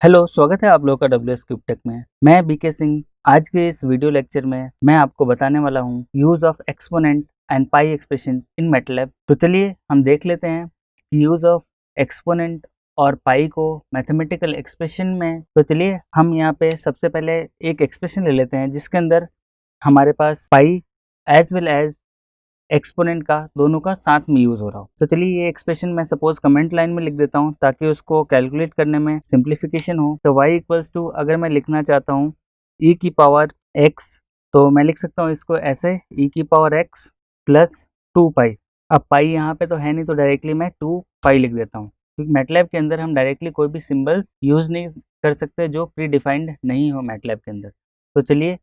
Hello, स्वागत है आप लोगों का WS क्यूब टेक में। मैं बीके सिंह। आज के इस वीडियो लेक्चर में मैं आपको बताने वाला हूँ use of exponent and pi expression in MATLAB. तो चलिए हम देख लेते हैं कि यूज ऑफ एक्सपोनेंट और पाई को मैथमेटिकल एक्सप्रेशन में। तो चलिए हम यहाँ पे सबसे पहले एक एक्सप्रेशन ले लेते हैं जिसके अंदर हमारे पास पाई एज वेल एज एक्सपोनेंट का दोनों का साथ में यूज हो रहा हो। तो चलिए ये एक्सप्रेशन मैं सपोज कमेंट लाइन में लिख देता हूँ ताकि उसको कैलकुलेट करने में सिंप्लीफिकेशन हो। तो y इक्वल्स टू, अगर मैं लिखना चाहता हूँ e की पावर x, तो मैं लिख सकता हूँ इसको ऐसे e की पावर x प्लस 2 पाई। अब पाई यहाँ पे तो है नहीं तो डायरेक्टली मैं 2 पाई लिख देता हूँ, क्योंकि मैटलैब के अंदर हम डायरेक्टली कोई भी सिंबल्स यूज नहीं कर सकते जो प्री डिफाइंड नहीं हो मैटलैब के अंदर। तो चलिए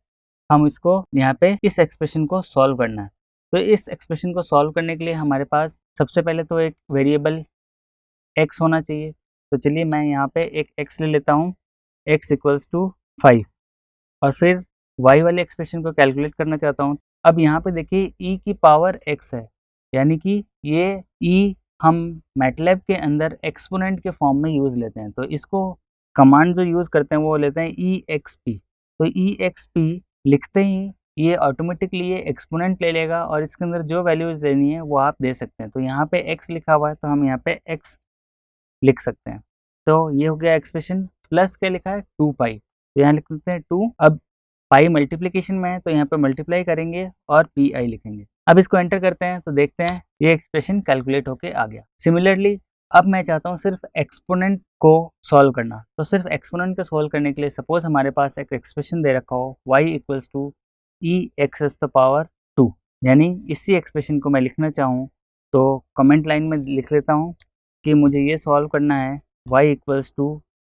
हम इसको यहाँ पे इस एक्सप्रेशन को सॉल्व करना है। तो इस एक्सप्रेशन को सॉल्व करने के लिए हमारे पास सबसे पहले तो एक वेरिएबल x होना चाहिए। तो चलिए मैं यहाँ पे एक x ले लेता हूँ, x इक्वल्स टू 5, और फिर y वाले एक्सप्रेशन को कैलकुलेट करना चाहता हूँ। अब यहाँ पे देखिए e की पावर x है, यानी कि ये e हम मैटलैब के अंदर एक्सपोनेंट के फॉर्म में यूज़ लेते हैं। तो इसको कमांड जो यूज़ करते हैं वो लेते हैं exp। तो exp लिखते ही ये ऑटोमेटिकली ये एक्सपोनेंट ले लेगा और इसके अंदर जो वैल्यूज देनी है वो आप दे सकते हैं। तो यहाँ पे x लिखा हुआ है तो हम यहाँ पे x लिख सकते हैं। तो ये हो गया एक्सप्रेशन। प्लस क्या लिखा है 2 पाई, तो यहाँ लिख देते हैं 2। अब पाई मल्टीप्लिकेशन में है तो यहाँ पे मल्टीप्लाई करेंगे और पी आई लिखेंगे। अब इसको एंटर करते हैं तो देखते हैं ये एक्सप्रेशन कैलकुलेट होके आ गया। सिमिलरली अब मैं चाहता हूँ सिर्फ एक्सपोनेंट को सॉल्व करना। तो सिर्फ एक्सपोनेंट को सॉल्व करने के लिए सपोज हमारे पास एक एक्सप्रेशन दे रखा हो y equals to e x s the power 2, यानी इसी एक्सप्रेशन को मैं लिखना चाहूँ तो कमेंट लाइन में लिख लेता हूँ कि मुझे ये सॉल्व करना है y इक्वल्स टू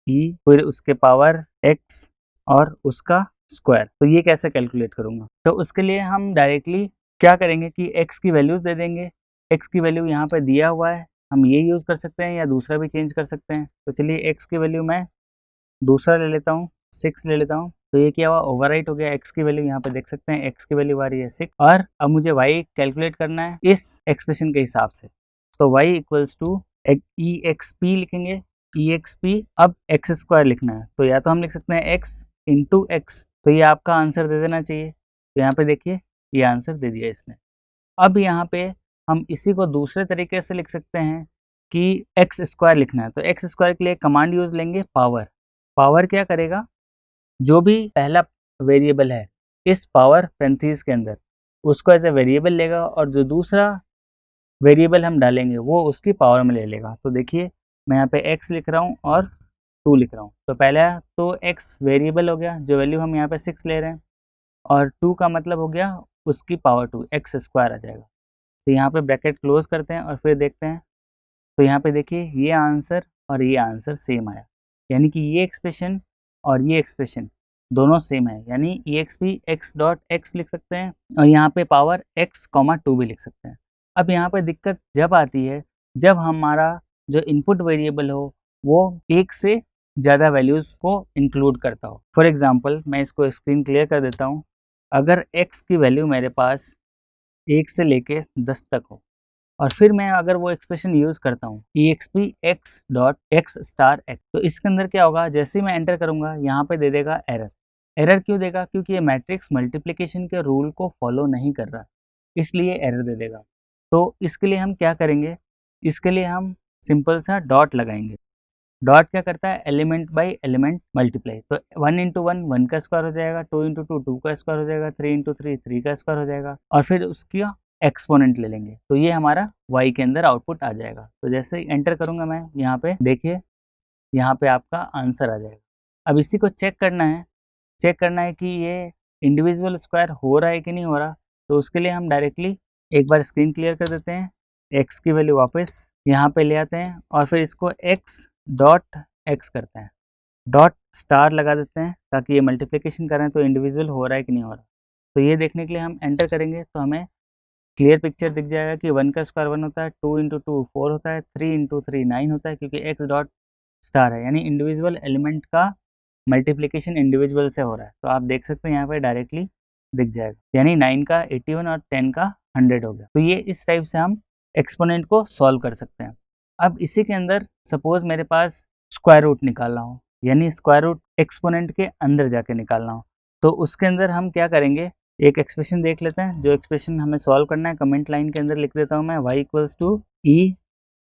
ई फिर उसके पावर x और उसका स्क्वायर। तो ये कैसे कैलकुलेट करूँगा? तो उसके लिए हम डायरेक्टली क्या करेंगे कि x की वैल्यूज दे देंगे। x की वैल्यू यहाँ पे दिया हुआ है, हम ये यूज़ कर सकते हैं या दूसरा भी चेंज कर सकते हैं। तो चलिए x की वैल्यू मैं दूसरा ले लेता हूँ, 6 ले लेता हूँ। तो ये क्या हुआ, ओवरराइट हो गया। x की वैल्यू यहाँ पे देख सकते हैं, x की वैल्यू आ रही है 6, और अब मुझे y कैलकुलेट करना है इस एक्सप्रेशन के हिसाब से। तो y equals to e x p लिखेंगे, ई एक्स पी। अब एक्स स्क्वायर लिखना है तो या तो हम लिख सकते हैं x इंटू एक्स, तो ये आपका आंसर दे देना चाहिए। तो यहाँ पे देखिए ये आंसर दे दिया इसने। अब यहाँ पे हम इसी को दूसरे तरीके से लिख सकते हैं कि एक्स स्क्वायर लिखना है। तो एक्स स्क्वायर के लिए कमांड यूज लेंगे पावर। पावर क्या करेगा, जो भी पहला वेरिएबल है इस पावर पैरेंथेसिस के अंदर उसको एज ए वेरिएबल लेगा और जो दूसरा वेरिएबल हम डालेंगे वो उसकी पावर में ले लेगा। तो देखिए मैं यहाँ पे x लिख रहा हूँ और 2 लिख रहा हूँ। तो पहला तो x वेरिएबल हो गया, जो वैल्यू हम यहाँ पे 6 ले रहे हैं, और 2 का मतलब हो गया उसकी पावर 2, एक्स स्क्वायर आ जाएगा। तो यहाँ पे ब्रैकेट क्लोज करते हैं और फिर देखते हैं। तो यहाँ पे देखिए ये आंसर और ये आंसर सेम आया, यानी कि ये एक्सप्रेशन और ये एक्सप्रेशन दोनों सेम है, यानी ई एक्स भी एक्स डॉट एक्स लिख सकते हैं और यहाँ पे पावर x कॉमा 2 भी लिख सकते हैं। अब यहाँ पे दिक्कत जब आती है जब हमारा जो इनपुट वेरिएबल हो वो एक से ज़्यादा वैल्यूज़ को इंक्लूड करता हो। फॉर एग्जांपल मैं इसको स्क्रीन क्लियर कर देता हूँ। अगर x की वैल्यू मेरे पास 1 से लेके 10 तक हो और फिर मैं अगर वो एक्सप्रेशन यूज़ करता हूँ E x P X dot X star X, तो इसके अंदर क्या होगा, जैसे ही मैं एंटर करूँगा यहाँ पे दे देगा एरर। एरर क्यों देगा? क्योंकि ये मैट्रिक्स मल्टीप्लिकेशन के रूल को फॉलो नहीं कर रहा, इसलिए एरर दे देगा। तो इसके लिए हम क्या करेंगे, इसके लिए हम सिंपल सा डॉट लगाएंगे। डॉट क्या करता है, एलिमेंट बाय एलिमेंट मल्टीप्लाई। तो 1 इंटू 1 1 का स्क्वायर हो जाएगा, 2 इंटू 2 2 का स्क्वायर हो जाएगा, 3 इंटू 3 3 का स्क्वायर हो जाएगा, और फिर उसका एक्सपोनेंट ले लेंगे। तो ये हमारा y के अंदर आउटपुट आ जाएगा। तो जैसे ही एंटर करूंगा मैं यहाँ पे, देखिए यहाँ पे आपका आंसर आ जाएगा। अब इसी को चेक करना है कि ये इंडिविजुअल स्क्वायर हो रहा है कि नहीं हो रहा। तो उसके लिए हम डायरेक्टली एक बार स्क्रीन क्लियर कर देते हैं, x की वैल्यू वापस यहाँ पे ले आते हैं और फिर इसको x डॉट एक्स करते हैं, डॉट स्टार लगा देते हैं ताकि ये मल्टीप्लिकेशन करें तो इंडिविजुअल हो रहा है कि नहीं हो रहा। तो ये देखने के लिए हम एंटर करेंगे तो हमें क्लियर पिक्चर दिख जाएगा कि 1 का स्क्वायर 1 होता है, 2 इंटू 2 4 होता है, 3 इंटू 3 9 होता है, क्योंकि x डॉट स्टार है, यानी इंडिविजुअल एलिमेंट का मल्टीप्लिकेशन इंडिविजुअल से हो रहा है। तो आप देख सकते हैं यहाँ पे डायरेक्टली दिख जाएगा, यानी 9 का 81 और 10 का 100 हो गया। तो ये इस टाइप से हम एक्सपोनेंट को सॉल्व कर सकते हैं। अब इसी के अंदर सपोज मेरे पास स्क्वायर रूट निकालना हो, यानी स्क्वायर रूट एक्सपोनेंट के अंदर जाके निकालना हो, तो उसके अंदर हम क्या करेंगे, एक एक्सप्रेशन देख लेते हैं। जो एक्सप्रेशन हमें सॉल्व करना है कमेंट लाइन के अंदर लिख देता हूँ मैं, y equals to e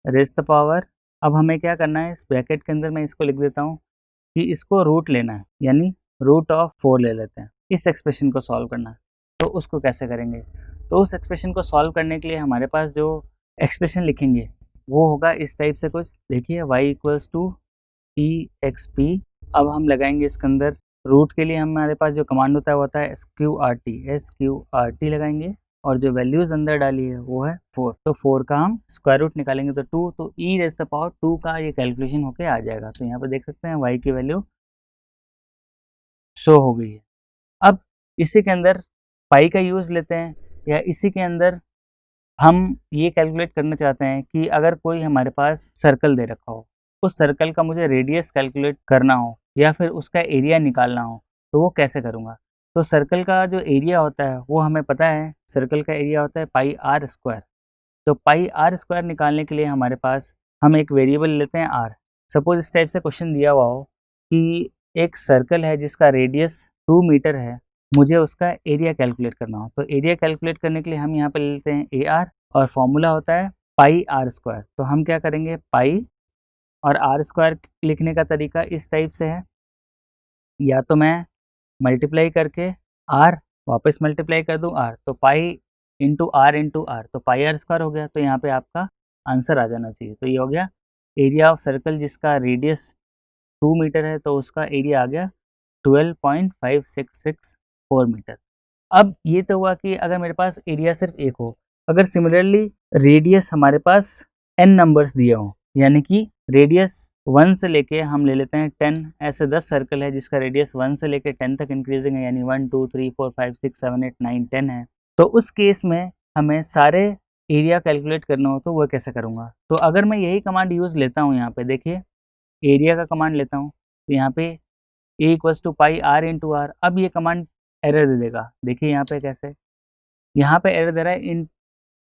raise the power. अब हमें क्या करना है, इस ब्रैकेट के अंदर मैं इसको लिख देता हूँ कि इसको रूट लेना है, यानी रूट ऑफ 4 ले लेते हैं। इस एक्सप्रेशन को सॉल्व करना है, तो उसको कैसे करेंगे, तो उस एक्सप्रेशन को सॉल्व करने के लिए हमारे पास जो एक्सप्रेशन लिखेंगे वो होगा इस टाइप से कुछ। देखिए y equals to e x p. अब हम लगाएंगे इसके अंदर रूट के लिए हमारे पास जो कमांड होता है वो होता है SQRT लगाएंगे, और जो वैल्यूज अंदर डाली है वो है 4, तो 4 का हम स्क्वायर रूट निकालेंगे तो 2, तो ई रेज़ द पावर 2 का ये कैलकुलेशन होके आ जाएगा। तो यहाँ पे देख सकते हैं y की वैल्यू शो हो गई है। अब इसी के अंदर पाई का यूज लेते हैं, या इसी के अंदर हम ये कैलकुलेट करना चाहते हैं कि अगर कोई हमारे पास सर्कल दे रखा हो, उस सर्कल का मुझे रेडियस कैलकुलेट करना हो या फिर उसका एरिया निकालना हो, तो वो कैसे करूँगा। तो सर्कल का जो एरिया होता है वो हमें पता है, सर्कल का एरिया होता है पाई आर स्क्वायर। तो पाई आर स्क्वायर निकालने के लिए हमारे पास हम एक वेरिएबल लेते हैं आर। सपोज इस टाइप से क्वेश्चन दिया हुआ हो कि एक सर्कल है जिसका रेडियस 2 मीटर है, मुझे उसका एरिया कैलकुलेट करना हो, तो एरिया कैलकुलेट करने के लिए हम यहाँ पे ले लेते हैं ए आर, और फॉर्मूला होता है पाई आर स्क्वायर। तो हम क्या करेंगे, पाई और आर स्क्वायर लिखने का तरीका इस टाइप से है, या तो मैं मल्टीप्लाई करके आर वापस मल्टीप्लाई कर दूं आर, तो पाई इंटू आर, तो पाई आर स्क्वायर हो गया। तो यहाँ पे आपका आंसर आ जाना चाहिए। तो ये हो गया एरिया ऑफ सर्कल जिसका रेडियस 2 मीटर है, तो उसका एरिया आ गया 12.5664 मीटर। अब ये तो हुआ कि अगर मेरे पास एरिया सिर्फ एक हो, अगर सिमिलरली रेडियस हमारे पास n नंबर्स दिए हों, यानी कि रेडियस 1 से लेके हम ले लेते हैं 10, ऐसे 10 सर्कल है जिसका रेडियस 1 से लेके 10 तक इंक्रीजिंग है, यानी 1 2 3 4 5 6 7 8 9 10 है। तो उस केस में हमें सारे एरिया कैलकुलेट करना हो तो वह कैसे करूँगा। तो अगर मैं यही कमांड यूज़ लेता हूँ, यहाँ पे देखिए एरिया का कमांड लेता हूँ, तो यहाँ पे A equals to pi R into R. अब ये कमांड एरर दे देगा, देखिए यहाँ पे कैसे, यहाँ पे एरर दे रहा है in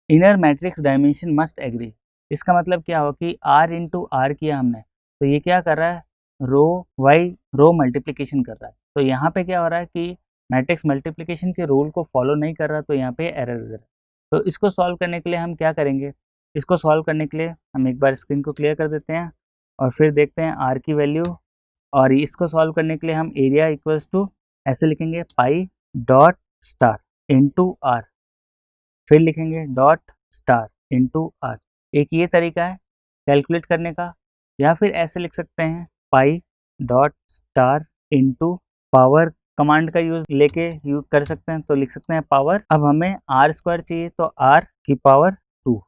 inner matrix dimension must agree. इसका मतलब क्या हो कि आर इंटू आर किया हमने, तो ये क्या कर रहा है, रो वाई रो मल्टीप्लिकेशन कर रहा है। तो यहाँ पे क्या हो रहा है कि मैट्रिक्स मल्टीप्लिकेशन के रूल को फॉलो नहीं कर रहा, तो यहाँ पे एरर दे रहा है। तो इसको सॉल्व करने के लिए हम क्या करेंगे, इसको सॉल्व करने के लिए हम एक बार स्क्रीन को क्लियर कर देते हैं और फिर देखते हैं आर की वैल्यू। और इसको सॉल्व करने के लिए हम एरिया इक्वल्स टू ऐसे लिखेंगे पाई डॉट स्टार इंटू आर, फिर लिखेंगे डॉट स्टार इंटू आर। एक ये तरीका है कैलकुलेट करने का, या फिर ऐसे लिख सकते हैं pi dot star into power command का यूज लेके यूज कर सकते हैं, तो लिख सकते हैं पावर। अब हमें आर स्क्वायर चाहिए तो आर की पावर 2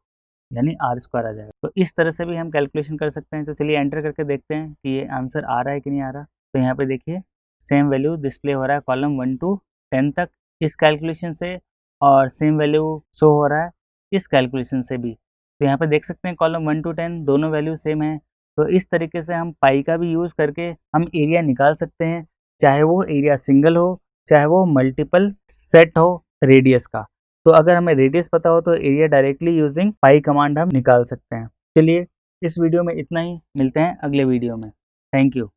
यानी आर स्क्वायर आ जाएगा। तो इस तरह से भी हम कैलकुलेशन कर सकते हैं। तो चलिए एंटर करके देखते हैं कि ये आंसर आ रहा है कि नहीं आ रहा। तो यहाँ पे देखिए सेम वैल्यू डिस्प्ले हो रहा है कॉलम 1 to 10 तक इस कैलकुलेशन से, और सेम वैल्यू शो हो रहा है इस कैलकुलेशन से भी। तो यहाँ पे देख सकते हैं कॉलम 1 to 10 दोनों वैल्यू सेम है। तो इस तरीके से हम पाई का भी यूज़ करके हम एरिया निकाल सकते हैं, चाहे वो एरिया सिंगल हो चाहे वो मल्टीपल सेट हो रेडियस का। तो अगर हमें रेडियस पता हो तो एरिया डायरेक्टली यूजिंग पाई कमांड हम निकाल सकते हैं। चलिए इस वीडियो में इतना ही, मिलते हैं अगले वीडियो में। Thank you.